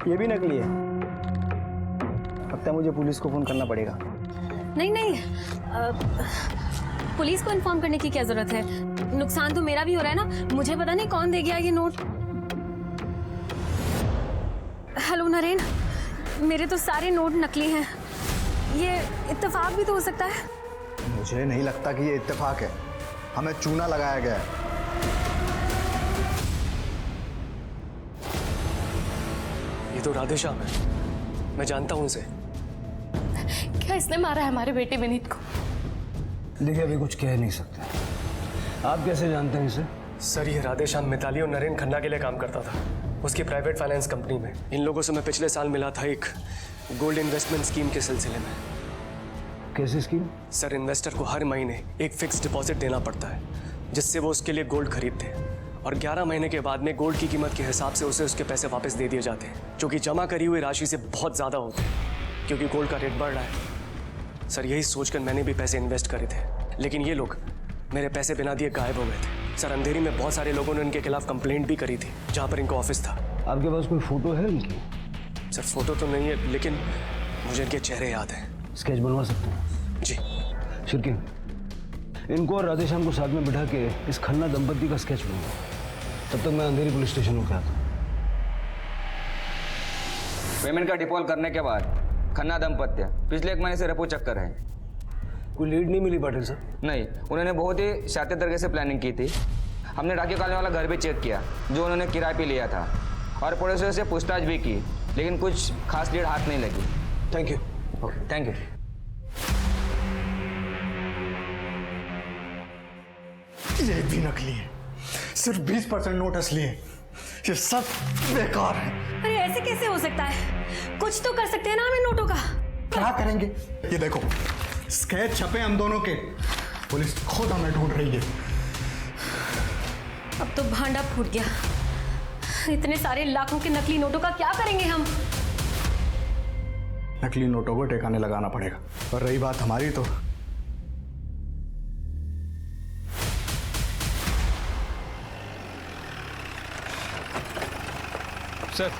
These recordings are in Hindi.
ये भी नकली है। लगता है मुझे पुलिस को फोन करना पड़ेगा। नहीं नहीं, पुलिस को इन्फॉर्म करने की क्या जरूरत है? नुकसान तो मेरा भी हो रहा है ना। मुझे पता नहीं कौन दे गया ये नोट। हेलो नरेन, मेरे तो सारे नोट नकली हैं। ये इत्तेफाक भी तो हो सकता है। मुझे नहीं लगता कि ये इत्तेफाक है, हमें चूना लगाया गया है। ये तो राधेश्याम है, मैं जानता हूं इसे। क्या इसने मारा है हमारे बेटे विनीत को? देखिए अभी कुछ कह नहीं सकते। आप कैसे जानते हैं इसे? सर ये राधेश्याम मिताली और नरेन खन्ना के लिए काम करता था, उसकी प्राइवेट फाइनेंस कंपनी में। इन लोगों से मैं पिछले साल मिला था एक गोल्ड इन्वेस्टमेंट स्कीम के सिलसिले में। कैसी स्कीम? सर इन्वेस्टर को हर महीने एक फिक्स डिपॉजिट देना पड़ता है, जिससे वो उसके लिए गोल्ड खरीदते हैं, और 11 महीने के बाद में गोल्ड की कीमत के हिसाब से उसे उसके पैसे वापस दे दिए जाते हैं, जो कि जमा करी हुई राशि से बहुत ज़्यादा होते हैं, क्योंकि गोल्ड का रेट बढ़ रहा है। सर यही सोचकर मैंने भी पैसे इन्वेस्ट करे थे, लेकिन ये लोग मेरे पैसे बिना दिए गायब हो गए थे। सर अंधेरी में बहुत सारे लोगों ने उनके खिलाफ कंप्लेंट भी करी थी, जहाँ पर इनका ऑफिस था। आपके पास कोई फोटो है उनकी? सर फोटो तो नहीं है, लेकिन मुझे इनके चेहरे याद हैं। स्केच बनवा सकते हैं? जी। शिरकी, इनको और राधेश्याम को साथ में बिठा के इस खन्ना दंपति का स्केच बनवा। तब तक मैं अंधेरी पुलिस स्टेशन में आता हूँ। पेमेंट का डिफॉल्ट करने के बाद खन्ना दंपत्य पिछले 1 महीने से रेपो चक्कर है। कोई लीड नहीं मिली पाटिल साहब? नहीं, उन्होंने बहुत ही शातिर तरीके से प्लानिंग की थी। हमने डाकिया कॉलोनी वाला घर भी चेक किया जो उन्होंने किराए पे लिया था, और पड़ोसियों से पूछताछ भी की, लेकिन कुछ खास लीड हाथ नहीं लगी। Thank you. Okay, thank you. ये भी नकली है, सिर्फ 20% नोट असली है। ये सब बेकार है। अरे ऐसे कैसे हो सकता है? कुछ तो कर सकते हैं ना हम इन नोटों का। क्या करेंगे? ये देखो स्केच छपे हम दोनों के, पुलिस खुद हमें ढूंढ रही है। अब तो भांडा फूट गया। इतने सारे लाखों के नकली नोटों का क्या करेंगे हम? नकली नोटों को ठिकाने लगाना पड़ेगा। और रही बात हमारी, तो सर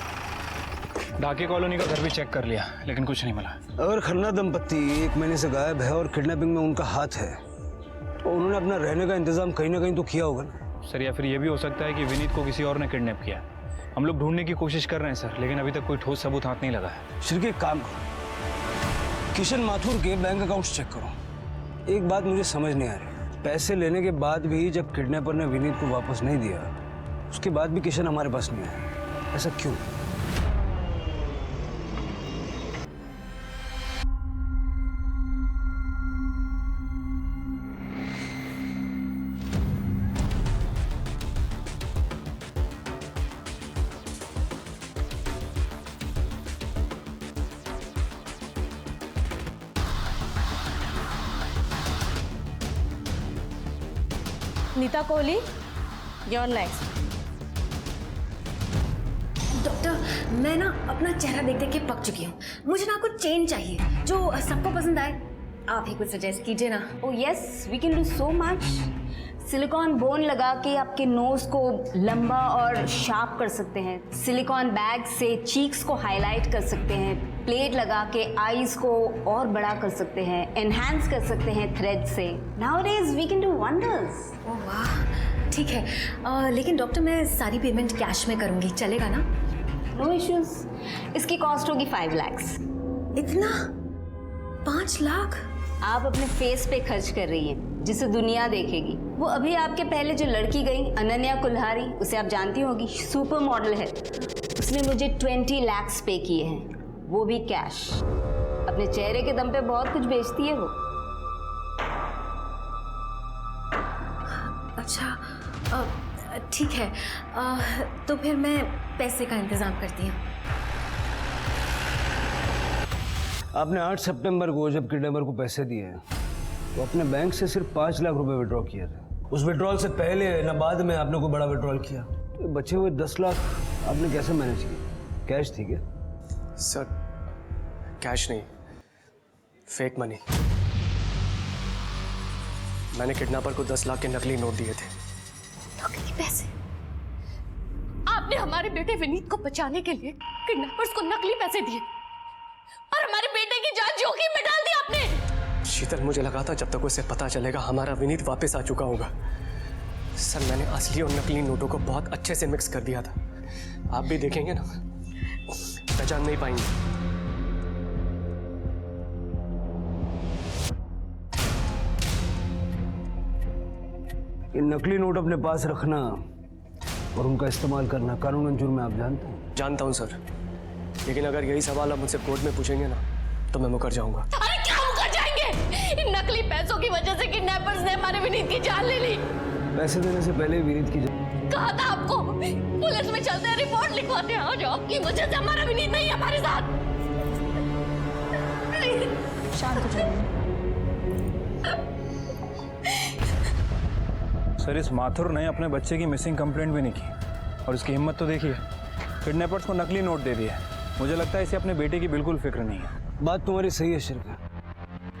डाके कॉलोनी का घर भी चेक कर लिया, लेकिन कुछ नहीं मिला। अगर खन्ना दंपति 1 महीने से गायब है और किडनैपिंग में उनका हाथ है, तो उन्होंने अपना रहने का इंतजाम कहीं ना कहीं तो किया होगा ना। सर या फिर ये भी हो सकता है कि विनीत को किसी और ने किडनैप किया। हम लोग ढूंढने की कोशिश कर रहे हैं सर, लेकिन अभी तक कोई ठोस सबूत हाथ नहीं लगा है। श्री एक काम करो, किशन माथुर के बैंक अकाउंट्स चेक करो। एक बात मुझे समझ नहीं आ रही, पैसे लेने के बाद भी जब किडनैपर ने विनीत को वापस नहीं दिया, उसके बाद भी किशन हमारे पास नहीं आया। ऐसा क्यों? Nita Kohli, your next. Doctor, मैं ना अपना चेहरा देख देख के पक चुकी हूँ। मुझे ना कुछ चेंज चाहिए जो सबको पसंद आए। आप ही कुछ सजेस्ट कीजिए ना। Oh yes, we can do so much. Silicon bone लगा के आपके नोज को लंबा और शार्प कर सकते हैं। सिलिकॉन बैग से चीक्स को हाईलाइट कर सकते हैं। प्लेट लगा के आईज को और बड़ा कर सकते हैं। एनहांस कर सकते हैं थ्रेड से। Nowadays we can do wonders. ओह वाह, ठीक है। लेकिन डॉक्टर मैं सारी पेमेंट कैश में करूँगी, चलेगा ना? No issues. इसकी कॉस्ट होगी 5 lakhs. इतना? 5 लाख? आप अपने फेस पे खर्च कर रही हैं, जिसे दुनिया देखेगी। वो अभी आपके पहले जो लड़की गई अनन्या कुल्हारी, उसे आप जानती होगी, सुपर मॉडल है। उसने मुझे 20 lakhs पे किए हैं, वो भी कैश। अपने चेहरे के दम पे बहुत कुछ बेचती है वो। अच्छा, ठीक है। तो फिर मैं पैसे का इंतज़ाम करती हूँ। आपने 8 सितंबर को जब किडनैपर को पैसे दिए तो अपने बैंक से सिर्फ 5 लाख रुपए विड्रॉ किए थे। उस विड्रॉल से पहले न बाद में आपने कोई बड़ा विड्रॉल किया। तो बचे हुए 10 लाख आपने कैसे मैनेज किया? कैश थी क्या? सर कैश नहीं, फेक मनी। मैंने किडनैपर को 10 लाख के नकली नोट दिए थे। नकली पैसे? आपने आपने हमारे बेटे विनीत को बचाने के लिए किडनैपर्स को नकली पैसे दिए और हमारे बेटे की जान जोखिम में डाल दी आपने। शीतल, मुझे लगा था जब तक उसे पता चलेगा हमारा विनीत वापस आ चुका होगा। सर, मैंने असली और नकली नोटों को बहुत अच्छे से मिक्स कर दिया था। आप भी देखेंगे ना, पहचान नहीं पाएंगे। ये नकली नोट अपने पास रखना और उनका इस्तेमाल करना कानूनन जुर्म है, आप जानते हैं? जानता हूं सर, लेकिन अगर यही सवाल आप मुझसे कोर्ट में पूछेंगे ना तो मैं मुकर जाऊंगा। अरे क्या मुकर जाएंगे? इन नकली पैसों की वजह से किडनैपर्स ने हमारे विनीत की जान ले ली। पैसे देने से पहले विनीत की कहा था आपको, पुलिस में चलते हैं, रिपोर्ट लिखवाते हैं। आज आपकी वजह से हमारा विनीत नहीं है हमारे साथ। शांत हो जाइए। सर, इस माथुर ने अपने बच्चे की मिसिंग कंप्लेंट भी नहीं की और इसकी हिम्मत तो देखिए, किडनैपर्स को नकली नोट दे दिया। मुझे लगता है इसे अपने बेटे की बिल्कुल फिक्र नहीं है। बात तुम्हारी सही है शिरका।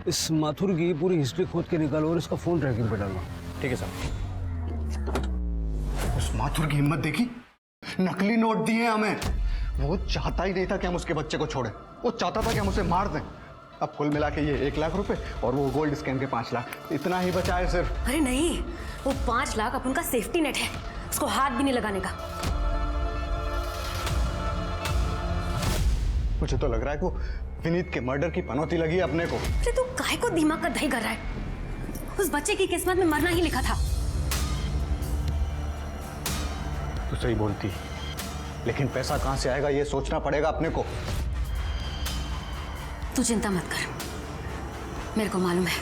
इस माथुर की पूरी हिस्ट्री खोद के निकालो और इसका फोन ट्रैकिंग पे डालो। ठीक है सर। उस माथुर की हिम्मत देखी, नकली नोट दिए हमें। वो चाहता ही नहीं था कि हम उसके बच्चे को छोड़े, वो चाहता था कि हम उसे मार दें। अब कुल मिला के ये 1 लाख रुपए और वो गोल्ड स्कैम के 5 लाख, इतना ही बचा है सिर्फ। अरे नहीं, वो 5 लाख अपन का सेफ्टी नेट है, उसको हाथ भी नहीं लगाने का। मुझे तो लग रहा है कि वो विनीत के मर्डर की पनौती लगी है अपने को। अरे तू काहे को दिमाग का दही कर रहा है? उस बच्चे की किस्मत में मरना ही लिखा था। तू सही बोलती, लेकिन पैसा कहां से आएगा ये सोचना पड़ेगा अपने को। तू चिंता मत कर, मेरे को मालूम है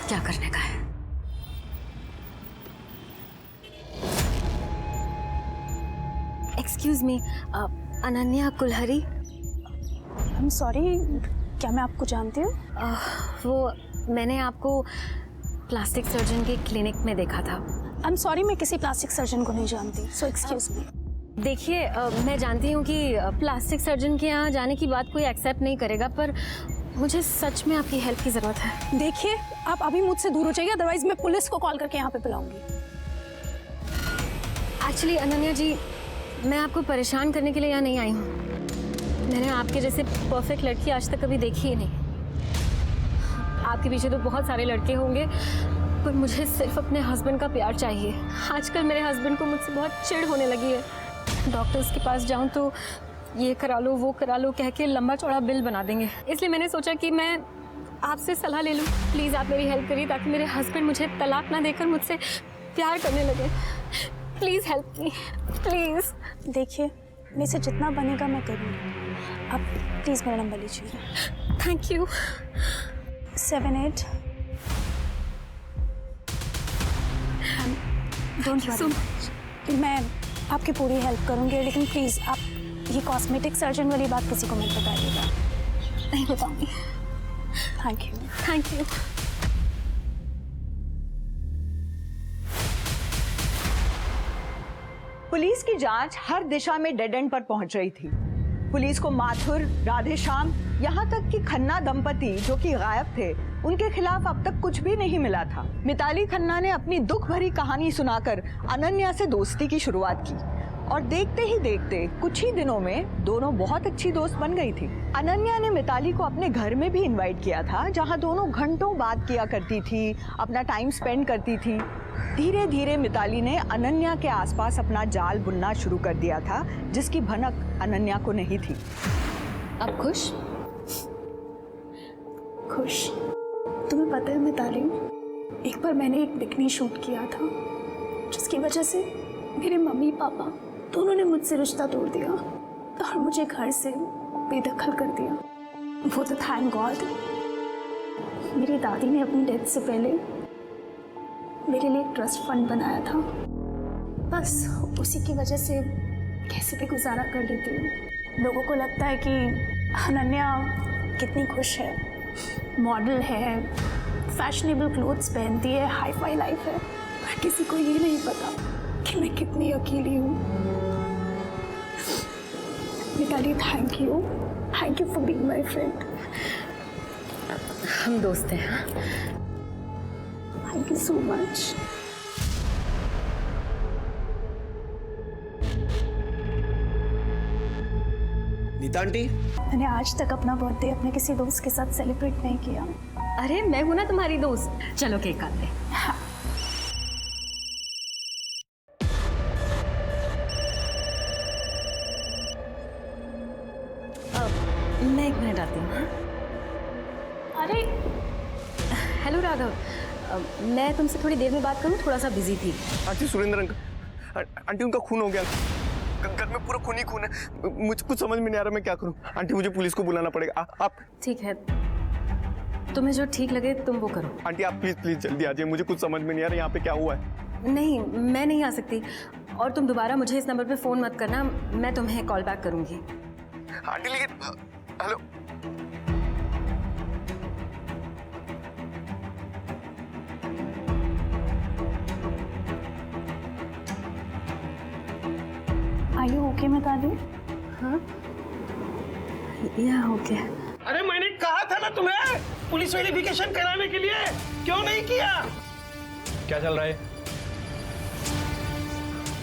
क्या करने का है। Excuse me, Ananya Kulhari. I am sorry, क्या मैं आपको जानती हूँ? वो मैंने आपको प्लास्टिक सर्जन के क्लिनिक में देखा था। आई एम सॉरी, मैं किसी प्लास्टिक सर्जन को नहीं जानती, सो एक्सक्यूज मी। देखिए, मैं जानती हूँ कि प्लास्टिक सर्जन के यहाँ जाने की बात कोई एक्सेप्ट नहीं करेगा, पर मुझे सच में आपकी हेल्प की ज़रूरत है। देखिए, आप अभी मुझसे दूर हो जाइए, अदरवाइज मैं पुलिस को कॉल करके यहाँ पे बुलाऊंगी। एक्चुअली अनन्या जी, मैं आपको परेशान करने के लिए यहाँ नहीं आई हूँ। मैंने आपके जैसे परफेक्ट लड़की आज तक कभी देखी ही नहीं। आपके पीछे तो बहुत सारे लड़के होंगे, पर मुझे सिर्फ अपने हस्बैंड का प्यार चाहिए। आजकल मेरे हस्बैंड को मुझसे बहुत चिढ़ होने लगी है। डॉक्टर्स के पास जाऊं तो ये करा लो वो करा लो कह के लंबा चौड़ा बिल बना देंगे। इसलिए मैंने सोचा कि मैं आपसे सलाह ले लूं। प्लीज़ आप मेरी हेल्प करिए ताकि मेरे हस्बैंड मुझे तलाक ना देकर मुझसे प्यार करने लगे। Please help me, please. देखिए, मेरे से जितना बनेगा मैं करूँगी। आप प्लीज़ मेरा नंबर लीजिए। Thank you. 78 डोंट वरी, मैं आपकी पूरी हेल्प करूँगी, लेकिन प्लीज़ आप ये कॉस्मेटिक सर्जन वाली बात किसी को मत बताइएगा। नहीं बताऊँगी। Thank you. Thank you. Police की जांच हर दिशा में डेड एंड पर पहुंच रही थी। पुलिस को माथुर, राधेश्याम, यहाँ तक कि खन्ना दंपति जो कि गायब थे, उनके खिलाफ अब तक कुछ भी नहीं मिला था। मिताली खन्ना ने अपनी दुख भरी कहानी सुनाकर अनन्या से दोस्ती की शुरुआत की और देखते ही देखते कुछ ही दिनों में दोनों बहुत अच्छी दोस्त बन गई थी। अनन्या ने मिताली को अपने घर में भी इनवाइट किया था, जहाँ दोनों घंटों बात किया करती थी, अपना टाइम स्पेंड करती थी। धीरे धीरे मिताली ने अनन्या के आसपास अपना जाल बुनना शुरू कर दिया था, जिसकी भनक अनन्या को नहीं थी। अब खुश? खुश? तुम्हें पता है मिताली, एक बार मैंने एक बिकनी शूट किया था, जिसकी वजह से मेरे मम्मी पापा दोनों ने मुझसे रिश्ता तोड़ दिया और मुझे घर से बेदखल कर दिया। वो तो थैंक गॉड मेरी दादी ने अपनी डेथ से पहले मेरे लिए एक ट्रस्ट फंड बनाया था। बस उसी की वजह से कैसे भी गुजारा कर लेती हूँ। लोगों को लगता है कि अनन्या कितनी खुश है, मॉडल है, फैशनेबल क्लोथ्स पहनती है, हाई फाई लाइफ है, पर किसी को ये नहीं पता कि मैं कितनी अकेली हूँ। Mitali, thank you for being my friend. हम दोस्त हैं। हाँ? Thank you so much. Nita aunty, मैंने आज तक अपना बर्थडे अपने किसी दोस्त के साथ सेलिब्रेट नहीं किया। अरे मैं हूं ना तुम्हारी दोस्त, चलो केक काटते हैं। मैं 1 मिनट आती हूँ। अरे हेलो राघव, मैं तुमसे थोड़ी देर में बात करूँ, थोड़ा सा बिजी थी। आंटी सुरेंद्र अंकल, आंटी उनका खून हो गया, घर में पूरा खून ही खून है। मुझे कुछ समझ में नहीं आ रहा मैं क्या करूं। आंटी मुझे पुलिस को बुलाना पड़ेगा। आप ठीक है, तुम्हें जो ठीक लगे तुम वो करो। आंटी आप प्लीज जल्दी आ जाइए, मुझे कुछ समझ में नहीं आ रहा यहाँ पे क्या हुआ है। नहीं, मैं नहीं आ सकती, और तुम दोबारा मुझे इस नंबर पे फ़ोन मत करना, मैं तुम्हें कॉल बैक करूँगी। आंटी लेकिन hello, are you okay Mitali? हाँ, या ओके। अरे मैंने कहा था ना तुम्हें पुलिस वेरिफिकेशन कराने के लिए, क्यों नहीं किया? क्या चल रहा है?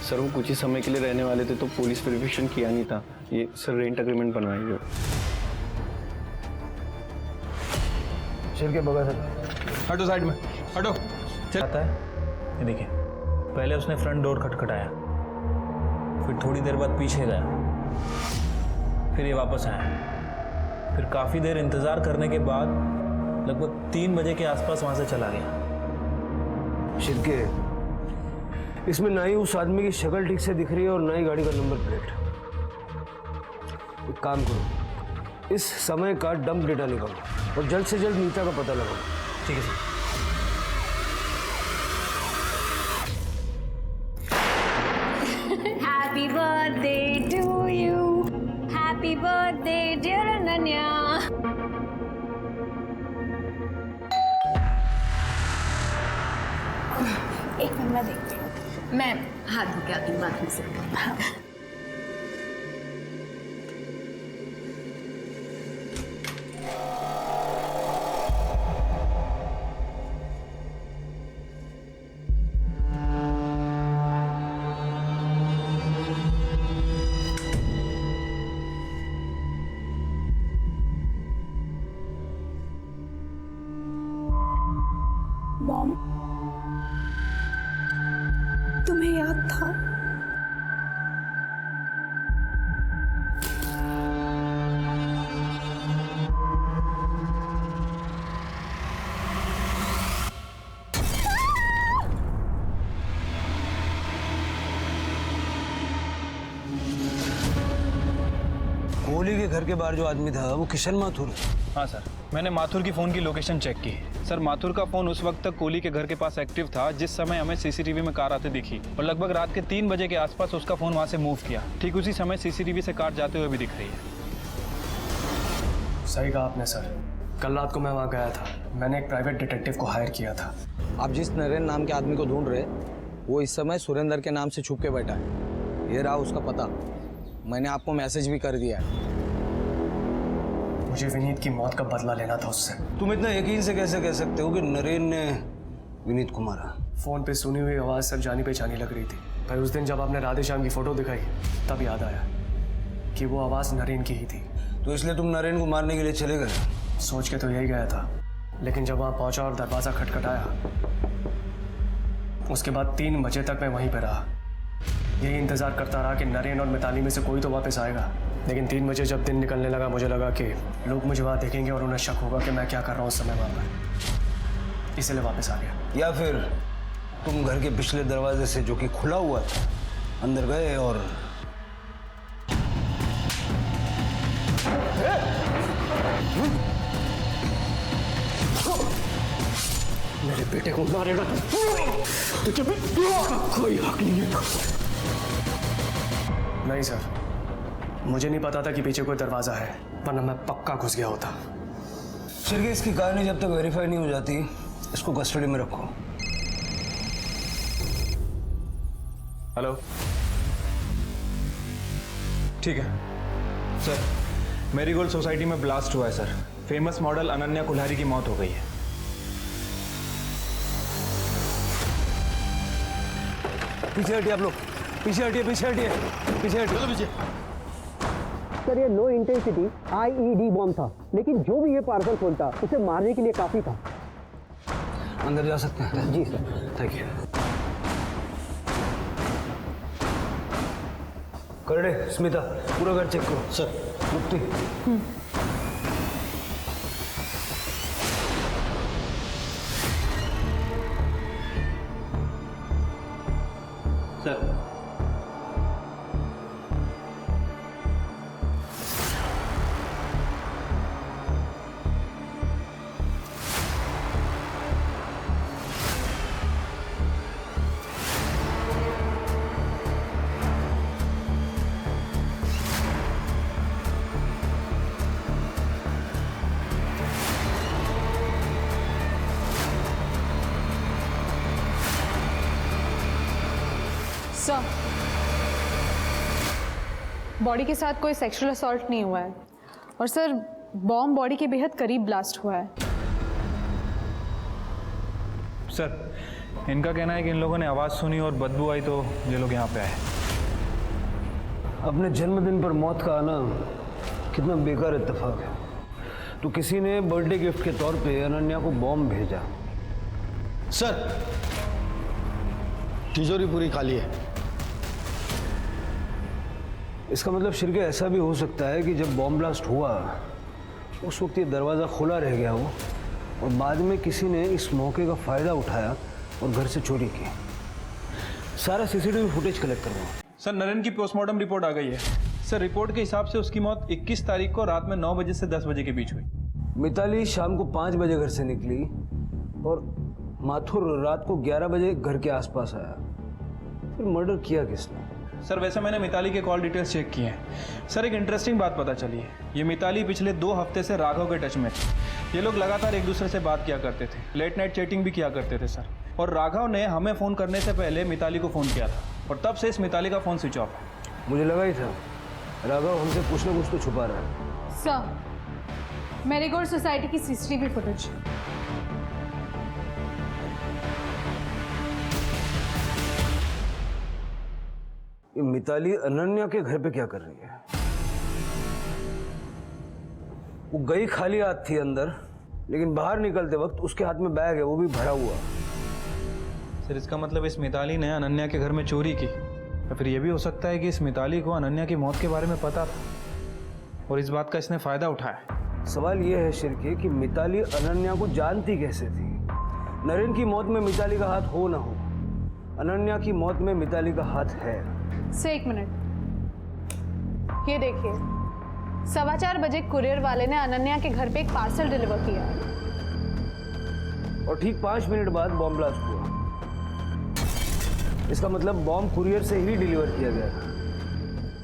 सर वो कुछ ही समय के लिए रहने वाले थे तो पुलिस वेरिफिकेशन किया नहीं था। ये सर रेंट एग्रीमेंट बनवाएंगे। चल के बगा सर, हटो साइड में, हटो। चल आता है, ये देखिए, पहले उसने फ्रंट डोर खटखटाया, फिर थोड़ी देर बाद पीछे गया, फिर ये वापस आया, फिर काफ़ी देर इंतज़ार करने के बाद लगभग 3 बजे के आसपास वहाँ से चला गया। शिरके, इसमें ना ही उस आदमी की शक्ल ठीक से दिख रही है और ना ही गाड़ी का नंबर प्लेट। एक काम करो, इस समय का डंप डेटा निकालो और जल्द से जल्द नीता का पता लगाओ। ठीक है sir. Happy birthday to you. Happy birthday dear Ananya. एक मिनट मैं देखती हूँ। मैं हाथ धो के आती हूँ बाथरूम से। मॉम, तुम्हें याद था? कोहली के घर के बाहर जो आदमी था वो किशन माथुर है। हाँ सर, मैंने माथुर की फ़ोन की लोकेशन चेक की। सर माथुर का फ़ोन उस वक्त तक कोहली के घर के पास एक्टिव था जिस समय हमें सीसीटीवी में कार आते दिखी, और लगभग रात के 3 बजे के आसपास उसका फ़ोन वहाँ से मूव किया। ठीक उसी समय सीसीटीवी से कार जाते हुए भी दिख रही है। सही कहा आपने सर, कल रात को मैं वहाँ गया था, मैंने एक प्राइवेट डिटेक्टिव को हायर किया था। आप जिस नरेन नाम के आदमी को ढूंढ रहे वो इस समय सुरेंद्र के नाम से छुप के बैठा है। ये रहा उसका पता, मैंने आपको मैसेज भी कर दिया है। मुझे विनीत की मौत का बदला लेना था उससे। तुम इतना यकीन से कैसे कह सकते हो कि नरेन ने विनीत को मारा? फ़ोन पे सुनी हुई आवाज़ सर जानी पहचानी लग रही थी। भाई उस दिन जब आपने राधे श्याम की फ़ोटो दिखाई तब याद आया कि वो आवाज़ नरेन की ही थी। तो इसलिए तुम नरेन को मारने के लिए चले गए? सोच के तो यही गया था, लेकिन जब वहाँ पहुँचा और दरवाज़ा खटखटाया, उसके बाद 3 बजे तक मैं वहीं पर रहा। यही इंतज़ार करता रहा कि नरेन और मिताली में से कोई तो वापस आएगा। लेकिन 3 बजे जब दिन निकलने लगा, मुझे लगा कि लोग मुझे वहाँ देखेंगे और उन्हें शक होगा कि मैं क्या कर रहा हूँ उस समय वहाँ पर, इसलिए वापस आ गया। या फिर तुम घर के पिछले दरवाजे से जो कि खुला हुआ था अंदर गए और मेरे बेटे को मारेगा तुझे कोई हक नहीं है। नहीं सर, मुझे नहीं पता था कि पीछे कोई दरवाज़ा है, वरना मैं पक्का घुस गया होता। शिरके, इसकी कहानी जब तक वेरीफाई नहीं हो जाती इसको कस्टडी में रखो। हेलो, ठीक है सर, मेरीगोल्ड सोसाइटी में ब्लास्ट हुआ है sir. Famous model Ananya Kulhari की मौत हो गई है। पीछे हटिए आप लोग, पीछे हटिए, पीछे हटिए, पीछे हटिए। चलो पीछे। सर ये लो इंटेंसिटी IED बॉम्ब था, लेकिन जो भी ये पार्सल खोलता उसे मारने के लिए काफी था। अंदर जा सकते हैं? जी sir. Thank you. Karade, Smita, पूरा घर चेक करो। सर। मुक्ति। सर सर, बॉडी के साथ कोई सेक्सुअल असॉल्ट नहीं हुआ है और सर बॉम्ब बॉडी के बेहद करीब ब्लास्ट हुआ है। सर, इनका कहना है कि इन लोगों ने आवाज़ सुनी और बदबू आई तो ये लोग यहाँ पे आए। अपने जन्मदिन पर मौत का आना कितना बेकार इत्तेफाक है। तो किसी ने बर्थडे गिफ्ट के तौर पे अनन्या को बॉम्ब भेजा। सर, तिजोरी पूरी खाली है। इसका मतलब शिरके ऐसा भी हो सकता है कि जब बॉम्ब ब्लास्ट हुआ उस वक्त ये दरवाज़ा खुला रह गया हो और बाद में किसी ने इस मौके का फ़ायदा उठाया और घर से चोरी की। सारा CCTV फुटेज कलेक्ट करवाओ। सर, नरेन की पोस्टमार्टम रिपोर्ट आ गई है। सर, रिपोर्ट के हिसाब से उसकी मौत 21 तारीख को रात में 9 बजे से 10 बजे के बीच हुई। मिताली शाम को 5 बजे घर से निकली और माथुर रात को 11 बजे घर के आसपास आया। फिर मर्डर किया किसने? सर, वैसे मैंने मिताली के कॉल डिटेल्स चेक किए हैं। सर, एक इंटरेस्टिंग बात पता चली है। ये मिताली पिछले 2 हफ्ते से राघव के टच में थी। ये लोग लगातार एक दूसरे से बात किया करते थे, लेट नाइट चैटिंग भी किया करते थे सर। और राघव ने हमें फ़ोन करने से पहले मिताली को फ़ोन किया था और तब से इस मिताली का फ़ोन स्विच ऑफ है। मुझे लगा ही था राघव हमसे कुछ ना कुछ तो छुपा रहा है। सर, मैरीगोल्ड सोसाइटी की CCTV फुटेज। ये मिताली अनन्या के घर पे क्या कर रही है? वो गई खाली हाथ थी अंदर, लेकिन बाहर निकलते वक्त उसके हाथ में बैग है, वो भी भरा हुआ। सर, इसका मतलब इस मिताली ने अनन्या के घर में चोरी की, या फिर ये भी हो सकता है कि इस मिताली को अनन्या की मौत के बारे में पता था और इस बात का इसने फ़ायदा उठाया। सवाल ये है शिरके कि मिताली अनन्या को जानती कैसे थी? नरेन की मौत में मिताली का हाथ हो ना हो, अनन्या की मौत में मिताली का हाथ है। से 1 मिनट, ये देखिए, 4:15 बजे कुरियर वाले ने अनन्या के घर पे एक पार्सल डिलीवर किया और ठीक 5 मिनट बाद बॉम्ब ब्लास्ट हुआ। इसका मतलब बॉम्ब कुरियर से ही डिलीवर किया गया था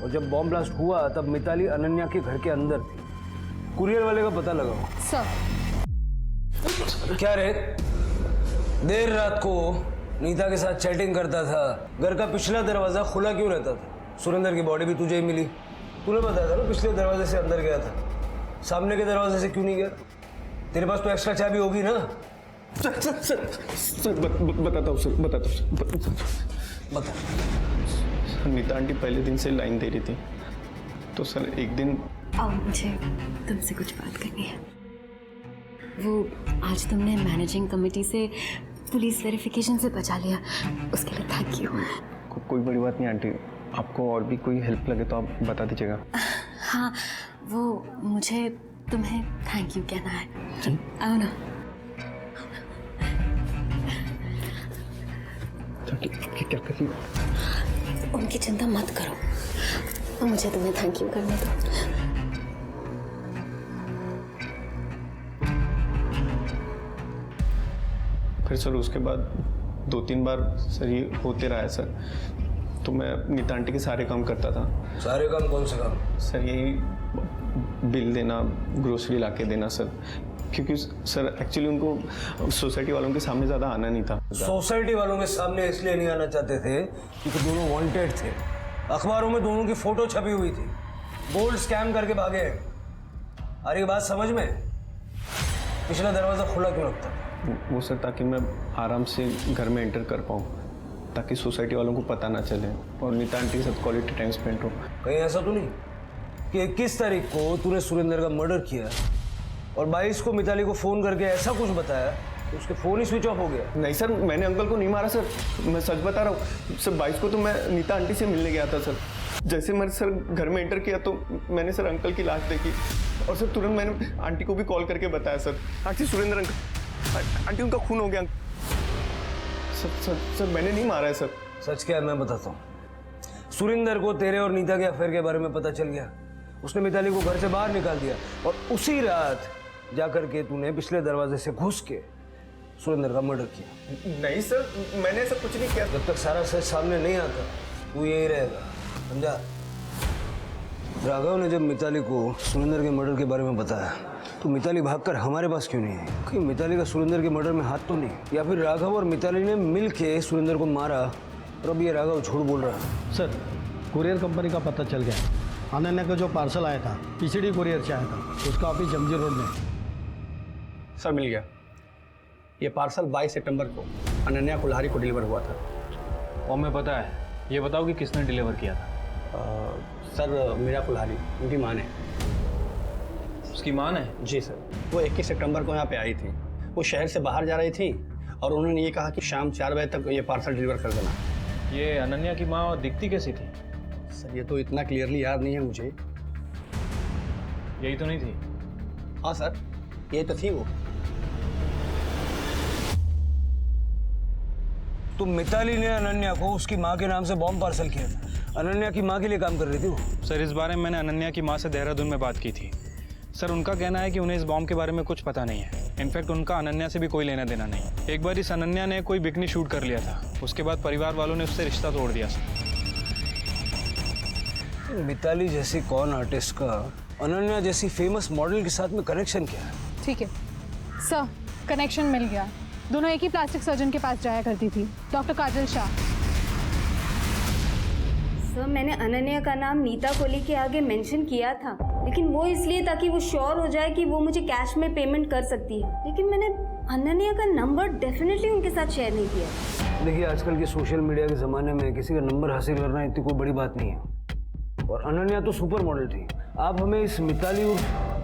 और जब बॉम्ब ब्लास्ट हुआ तब मिताली अनन्या के घर के अंदर थी। कुरियर वाले का पता लगाओ। सर, क्या रे, देर रात को नीता के साथ चैटिंग करता था, घर का पिछला दरवाजा खुला क्यों रहता था? सुरेंद्र की बॉडी भी तुझे ही मिली, तूने बताया था ना पिछले दरवाजे से अंदर गया था, सामने के दरवाजे से क्यों नहीं गया? तेरे पास तो एक्स्ट्रा चाबी होगी ना? सर बताता हूँ सर, बता। नीता आंटी पहले दिन से लाइन दे रही थी, तो सर एक दिन आओ, मुझे तुमसे कुछ बात करनी है। वो आज तुमने मैनेजिंग कमेटी से पुलिस वेरिफिकेशन से बचा लिया, उसके लिए थैंक यू। कोई बड़ी बात नहीं आंटी, आपको और भी कोई हेल्प लगे तो आप बता दीजिएगा। हाँ, वो मुझे तुम्हें थैंक यू कहना है। आओ ना। क्या करिए? उनकी चिंता मत करो, मुझे तुम्हें थैंक यू करने दो। फिर सर उसके बाद 2-3 बार सर ये होते रहा है सर, तो मैं नीता आंटी के सारे काम करता था। सारे काम कौन से काम? सर यही बिल देना, ग्रोसरी ला के देना सर, क्योंकि सर एक्चुअली उनको सोसाइटी वालों के सामने ज़्यादा आना नहीं था। सोसाइटी वालों के सामने इसलिए नहीं आना चाहते थे क्योंकि दोनों वांटेड थे, अखबारों में दोनों की फोटो छपी हुई थी, गोल्ड स्कैम करके भागे। आ रही बात समझ में? पिछला दरवाजा खुला क्यों रखता? वो सर ताकि मैं आराम से घर में एंटर कर पाऊँ, ताकि सोसाइटी वालों को पता ना चले और नीता आंटी के साथ क्वालिटी टाइम स्पेंड हो। कहीं ऐसा तो नहीं कि 21 तारीख को तूने सुरेंद्र का मर्डर किया और 22 को मिताली को फ़ोन करके ऐसा कुछ बताया कि उसके फ़ोन ही स्विच ऑफ हो गया। नहीं सर, मैंने अंकल को नहीं मारा सर, मैं सच बता रहा हूँ सर। 22 को तो मैं नीता आंटी से मिलने गया था सर। जैसे मैंने सर घर में एंटर किया तो मैंने सर अंकल की लाश देखी और सर तुरंत मैंने आंटी को भी कॉल करके बताया sir, aunty Surendra uncle, aunty उनका खून हो गया। सर मैंने नहीं मारा है सर। सच क्या है मैं बताता हूँ। सुरेंद्र को तेरे और नीता के अफेयर के बारे में पता चल गया। उसने मिताली को घर से बाहर निकाल दिया और उसी रात जाकर के तूने पिछले दरवाजे से घुस के सुरेंद्र का मर्डर किया। नहीं सर, मैंने ऐसा कुछ नहीं किया। जब तक सारा सच सामने नहीं आता तू यही रहेगा, समझा? राघव ने जब मिताली को सुरेंद्र के मर्डर के बारे में बताया तो मिताली भागकर हमारे पास क्यों नहीं आई? कहीं मिताली का सुरेंद्र के मर्डर में हाथ तो नहीं, या फिर राघव और मिताली ने मिल के सुरेंद्र को मारा और अब ये राघव झूठ बोल रहा है? सर, कुरियर कंपनी का पता चल गया। अनन्या का जो पार्सल आया था पीसीडी कुरियर से आया था, उसका ऑफिस जमजी रोड में। सर मिल गया। ये पार्सल 22 सितंबर को अनन्या कुल्हारी को डिलीवर हुआ था। और मैं पता है, ये बताओ कि किसने डिलीवर किया था? सर मीरा कुल्हारी, उनकी माँ ने। उसकी माँ ने? जी सर। वो 21 सितंबर को यहाँ पे आई थी। वो शहर से बाहर जा रही थी और उन्होंने ये कहा कि शाम 4 बजे तक ये पार्सल डिलीवर कर देना। ये अनन्या की माँ दिखती कैसी थी? सर ये तो इतना क्लियरली याद नहीं है मुझे। यही तो नहीं थी? हाँ सर, ये तो थी वो। तो मिताली ने अनन्या को उसकी माँ के नाम से बॉम्ब पार्सल किया था। अनन्या की माँ के लिए काम कर रही थी वो। सर इस बारे में मैंने अनन्या की माँ से देहरादून में बात की थी। सर उनका कहना है कि उन्हें इस बॉम्ब के बारे में कुछ पता नहीं है। इनफैक्ट उनका अनन्या से भी कोई लेना देना नहीं। एक बार इस अनन्या ने कोई बिकनी शूट कर लिया था, उसके बाद परिवार वालों ने उससे रिश्ता तोड़ दिया। मिताली जैसी कौन आर्टिस्ट का अनन्या जैसी फेमस मॉडल के साथ में कनेक्शन क्या है? ठीक है सर, कनेक्शन मिल गया। दोनों एक ही प्लास्टिक सर्जन के पास जाया करती थी, डॉक्टर काजल शाह। सर मैंने अनन्या का नाम नीता कोहली के आगे मेंशन किया था, लेकिन वो इसलिए ताकि वो श्योर हो जाए कि वो मुझे कैश में पेमेंट कर सकती है। लेकिन मैंने अनन्या का नंबर डेफिनेटली उनके साथ शेयर नहीं किया। देखिए आजकल के सोशल मीडिया के ज़माने में किसी का नंबर हासिल करना इतनी कोई बड़ी बात नहीं है। और अनन्या तो सुपर मॉडल थी। आप हमें इस मिताली और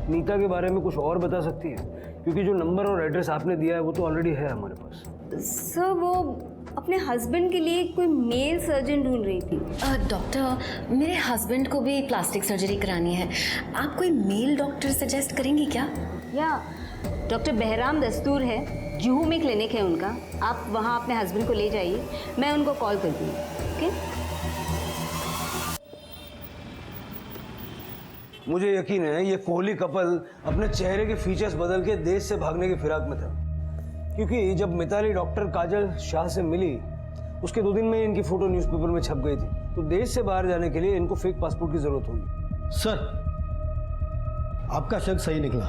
नीता के बारे में कुछ और बता सकती हैं? क्योंकि जो नंबर और एड्रेस आपने दिया है वो तो ऑलरेडी है हमारे पास। सर वो अपने हस्बैंड के लिए कोई मेल सर्जन ढूंढ रही थी। डॉक्टर, मेरे हस्बैंड को भी प्लास्टिक सर्जरी करानी है। आप कोई मेल डॉक्टर सजेस्ट करेंगी क्या? या डॉक्टर बहराम दस्तूर है, जुहू में क्लिनिक है उनका। आप वहाँ अपने हस्बैंड को ले जाइए, मैं उनको कॉल कर दूँगी। ओके? मुझे यकीन है ये कोहली कपल अपने चेहरे के फीचर्स बदल के देश से भागने की फिराक में था। क्योंकि जब मिताली डॉक्टर काजल शाह से मिली उसके 2 दिन में इनकी फोटो न्यूज़पेपर में छप गई थी। तो देश से बाहर जाने के लिए इनको फेक पासपोर्ट की जरूरत होगी। सर, आपका शक सही निकला।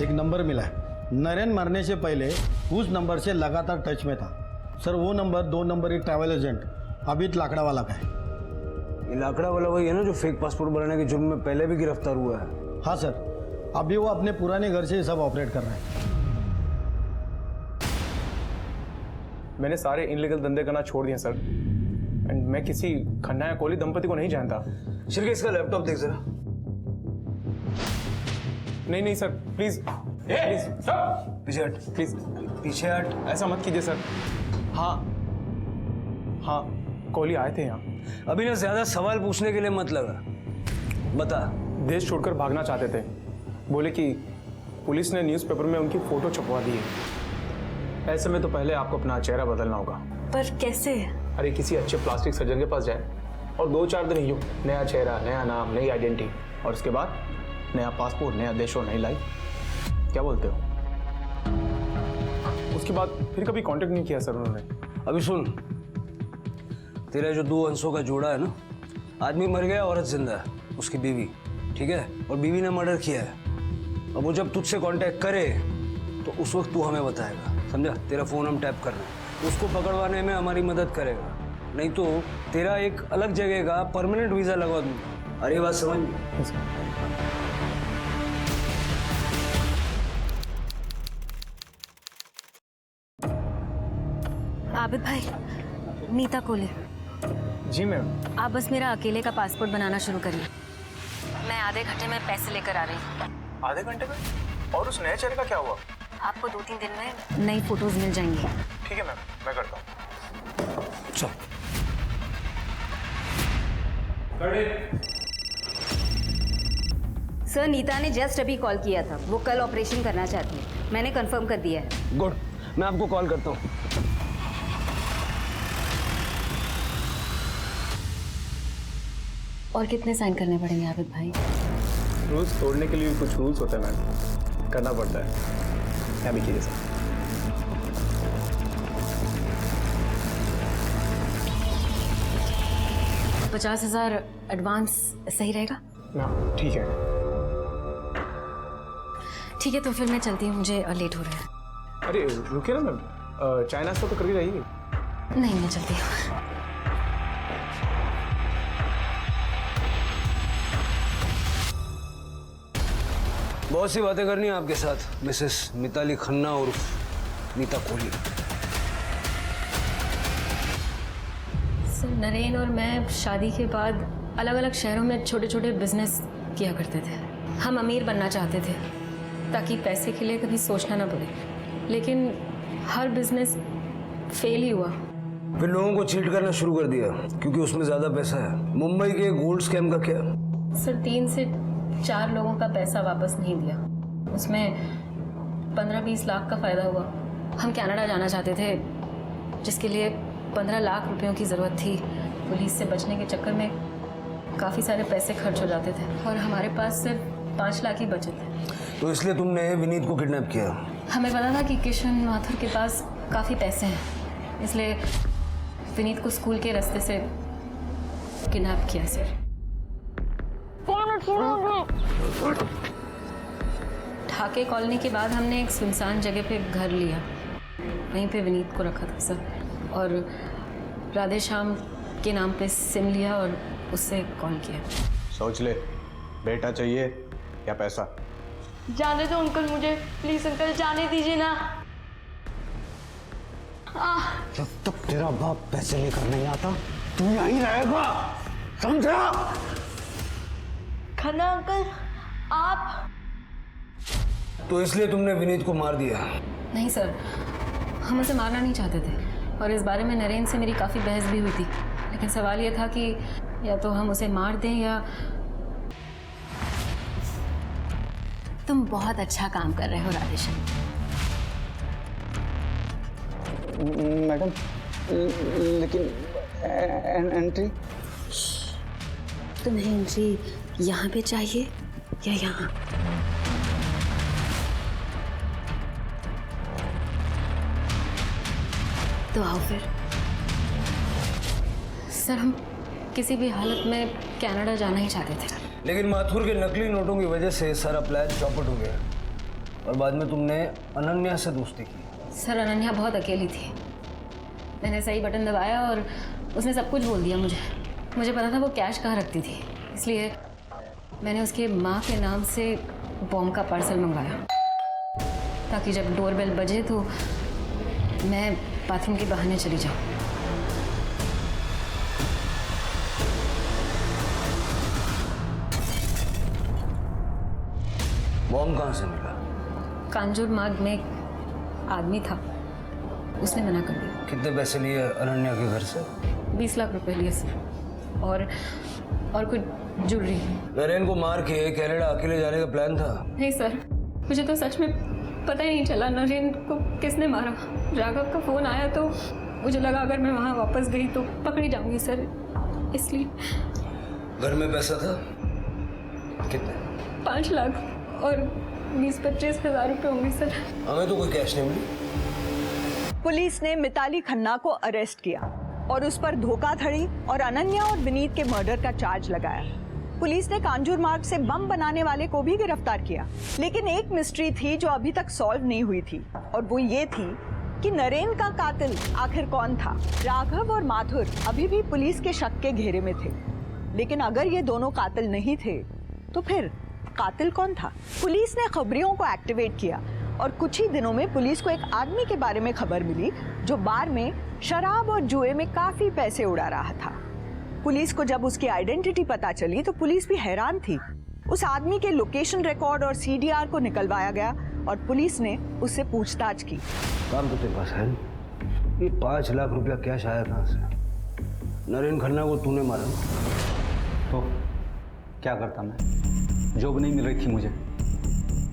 एक नंबर मिला है, नरेन मरने से पहले उस नंबर से लगातार टच में था। सर वो नंबर 2 नंबर एक ट्रैवल एजेंट अभित लाकड़ा वाला का है। ये लाकड़ा वाला वही है ना जो फेक पासपोर्ट बनाने के जुर्म में पहले भी गिरफ्तार हुआ है? हाँ सर, अभी वो अपने पुराने घर से सब ऑपरेट कर रहे हैं। मैंने सारे इनलीगल धंधे करना छोड़ दिए सर। एंड मैं किसी खन्ना या कोहली दंपति को नहीं जानता। शिरके इसका लैपटॉप देख जरा। नहीं सर, प्लीज प्लीज पीछे हट, प्लीज पीछे हट। ऐसा मत कीजिए सर। हाँ कोहली आए थे यहाँ। अभी ना ज्यादा सवाल पूछने के लिए मत लगा, बता। देश छोड़कर भागना चाहते थे। बोले कि पुलिस ने न्यूज़पेपर में उनकी फोटो छपवा दी है। ऐसे में तो पहले आपको अपना चेहरा बदलना होगा। पर कैसे? अरे किसी अच्छे प्लास्टिक सर्जन के पास जाए और 2-4 दिन यूँ नया चेहरा, नया नाम, नई आइडेंटिटी, और उसके बाद नया पासपोर्ट, नया देश और नई लाइफ। क्या बोलते हो? उसके बाद फिर कभी कांटेक्ट नहीं किया सर उन्होंने। अभी सुन, तेरा जो 2 अंशों का जोड़ा है ना, आदमी मर गया, औरत जिंदा है, उसकी बीवी, ठीक है? और बीवी ने मर्डर किया है। अब वो जब तुझसे कांटेक्ट करे तो उस वक्त तू हमें बताएगा, समझा? तेरा फोन हम टैप कर रहे हैं, उसको पकड़वाने में हमारी मदद करेगा। नहीं तो तेरा एक अलग जगह का परमानेंट वीजा लगवा दूंगा। अरे बात समझ? आबिद भाई, नीता कोहली। जी मैम। आप बस मेरा अकेले का पासपोर्ट बनाना शुरू करिए। मैं आधे घंटे में पैसे लेकर आ रही हूँ। आधे घंटे में? और उस नए चेहरे का क्या हुआ? आपको 2-3 दिन में नई फोटोज मिल जाएंगी। ठीक है मैम, मैं करता हूँ। चल। सर, नीता ने जस्ट अभी कॉल किया था। वो कल ऑपरेशन करना चाहती है। मैंने कंफर्म कर दिया है। गुड, मैं आपको कॉल करता हूँ। और कितने साइन करने पड़ेंगे आबिद भाई? रूल्स तोड़ने के लिए भी कुछ रूल्स होते हैं मैम, करना पड़ता है। क्या भी कीजिए सर। 50,000 एडवांस सही रहेगा? ठीक है। ठीक है, तो फिर मैं चलती हूँ, मुझे लेट हो रहा है। अरे रुकिए ना मैम, चाय नाश्ता तो करके रहिए। नहीं, मैं चलती हूँ। बहुत सी बातें करनी है आपके साथ, मिसेस मिताली खन्ना और नीता कोहली। सर, नरेन और मैं शादी के बाद अलग अलग शहरों में छोटे छोटे बिजनेस किया करते थे। हम अमीर बनना चाहते थे ताकि पैसे के लिए कभी सोचना ना पड़े, लेकिन हर बिजनेस फेल ही हुआ। फिर लोगों को चीट करना शुरू कर दिया क्योंकि उसमें ज्यादा पैसा है। मुंबई के गोल्ड स्कैम का क्या? सर, 3 से 4 लोगों का पैसा वापस नहीं दिया। उसमें 15-20 लाख का फायदा हुआ। हम कनाडा जाना चाहते थे, जिसके लिए 15 लाख रुपयों की ज़रूरत थी। पुलिस से बचने के चक्कर में काफ़ी सारे पैसे खर्च हो जाते थे और हमारे पास सिर्फ 5 लाख ही बचे थे। तो इसलिए तुमने विनीत को किडनैप किया? हमें पता था कि किशन माथुर के पास काफ़ी पैसे हैं, इसलिए विनीत को स्कूल के रास्ते से किडनैप किया। सर, ढाके कॉलोनी के बाद हमने एक सुनसान जगह पे घर लिया। वहीं पे विनीत को रखा था सर, और राधे श्याम के नाम पे सिम लिया और उससे कॉल किया। सोच ले, बेटा चाहिए या पैसा? जाने दो अंकल, मुझे प्लीज अंकल जाने दीजिए ना। जब तक तेरा बाप पैसे लेकर नहीं आता तू यहीं रहेगा, समझा? खन्ना अंकल, आप? तो इसलिए तुमने विनीत को मार दिया? नहीं सर, हम उसे मारना नहीं चाहते थे और इस बारे में नरेन से मेरी काफ़ी बहस भी हुई थी, लेकिन सवाल यह था कि या तो हम उसे मार दें या... तुम बहुत अच्छा काम कर रहे हो राधेश्याम। मैडम, लेकिन एंट्री? तुम्हें एंट्री यहाँ पे चाहिए या यहाँ? तो आओ फिर। सर, हम किसी भी हालत में कनाडा जाना ही चाहते थे, लेकिन माथुर के नकली नोटों की वजह से सारा प्लान चौपट हो गया और बाद में तुमने अनन्या से दोस्ती की। सर, अनन्या बहुत अकेली थी। मैंने सही बटन दबाया और उसने सब कुछ बोल दिया मुझे। मुझे पता था वो कैश कहाँ रखती थी, इसलिए मैंने उसके माँ के नाम से बॉम्ब का पार्सल मंगवाया ताकि जब डोरबेल बजे तो मैं बाथरूम के बहाने चली जाऊँ। बॉम्ब कहाँ से मिला? कांजूर मार्ग में एक आदमी था, उसने मना कर दिया। कितने पैसे लिए अनन्या के घर से? 20 लाख रुपए लिए सर, और कुछ ज्वेलरी। नरेन को मार के कनाडा अकेले जाने का प्लान था? नहीं सर, मुझे तो सच में पता ही नहीं चला नरेन को किसने मारा। राघव का फोन आया तो मुझे लगा अगर मैं वहाँ वापस गई तो पकड़ी जाऊंगी सर, इसलिए। घर में पैसा था कितने? 5 लाख और 20-25 हज़ार रुपये होंगे सर। हमें तो कोई कैश नहीं मिली। पुलिस ने मिताली खन्ना को अरेस्ट किया और उस पर धोखाधड़ी और अनन्या और विनीत के मर्डर का चार्ज लगाया। पुलिस ने कांजूर मार्ग से बम बनाने वाले को भी गिरफ्तार किया, लेकिन एक मिस्ट्री थी जो अभी तक सॉल्व नहीं हुई थी, और वो ये थी कि नरेन का कातिल आखिर कौन था। राघव और माथुर अभी भी पुलिस के शक के घेरे में थे, लेकिन अगर ये दोनों कातिल नहीं थे तो फिर कातिल कौन था? पुलिस ने खबरियों को एक्टिवेट किया और कुछ ही दिनों में पुलिस को एक आदमी के बारे में खबर मिली जो बार में शराब और जुए में काफी पैसे उड़ा रहा था। पुलिस को जब उसकी आइडेंटिटी पता चली तो पुलिस भी हैरान थी। उस आदमी के लोकेशन रिकॉर्ड और सीडीआर को निकलवाया गया और पुलिस ने उससे पूछताछ की। काम तो तेरे पास है नहीं। ये 5 लाख रुपया कैश आया कहाँ से? नरेन खन्ना को तूने मारा? तो क्या करता मैं? जॉब नहीं मिल रही थी मुझे।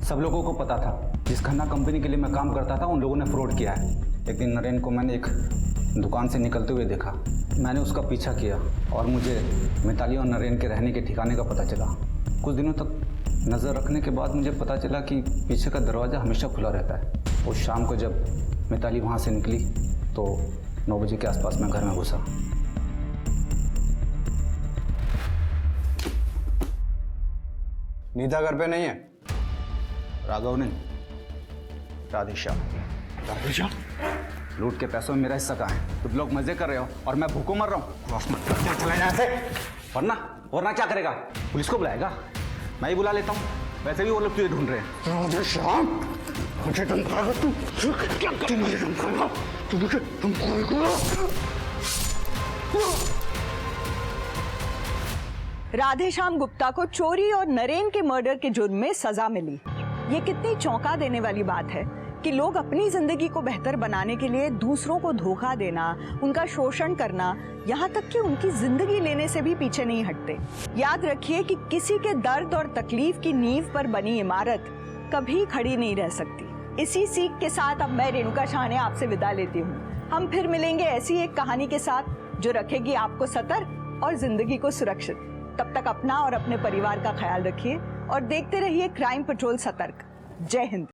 सब लोगों को पता था, जिस खन्ना कंपनी के लिए मैं काम करता था उन लोगों ने फ्रॉड किया है। एक दिन नरेन को मैंने एक दुकान से निकलते हुए देखा। मैंने उसका पीछा किया और मुझे मिताली और नरेन के रहने के ठिकाने का पता चला। कुछ दिनों तक नज़र रखने के बाद मुझे पता चला कि पीछे का दरवाज़ा हमेशा खुला रहता है। उस शाम को जब मिताली वहाँ से निकली तो 9 बजे के आसपास मैं घर में घुसा। नीता घर पे नहीं है? राघव नहीं, राधेश्याम। राधेश्याम? लूट के पैसों में मेरा हिस्सा कहाँ है? तुम लोग मजे कर रहे हो और मैं भूखों मर रहा हूँ। वरना क्या करेगा? पुलिस को बुलाएगा? मैं ही बुला लेता हूँ। वैसे भी वो लोग तुझे ढूंढ रहे हैं। राधेश्याम, मुझे धमकाएगा तू? क्या तू मुझे धमकाएगा? तू मुझे धमकाएगा? राधेश्याम गुप्ता को चोरी और नरेन के मर्डर के जुर्म में सजा मिली। ये कितनी चौंका देने वाली बात है कि लोग अपनी जिंदगी को बेहतर बनाने के लिए दूसरों को धोखा देना, उनका शोषण करना, यहाँ तक कि उनकी जिंदगी लेने से भी पीछे नहीं हटते। याद रखिए कि किसी के दर्द और तकलीफ की नींव पर बनी इमारत कभी खड़ी नहीं रह सकती। इसी सीख के साथ अब मैं रेणुका शाहने आपसे विदा लेती हूँ। हम फिर मिलेंगे ऐसी एक कहानी के साथ जो रखेगी आपको सतर्क और जिंदगी को सुरक्षित। तब तक अपना और अपने परिवार का ख्याल रखिए और देखते रहिए क्राइम पेट्रोल सतर्क। जय हिंद।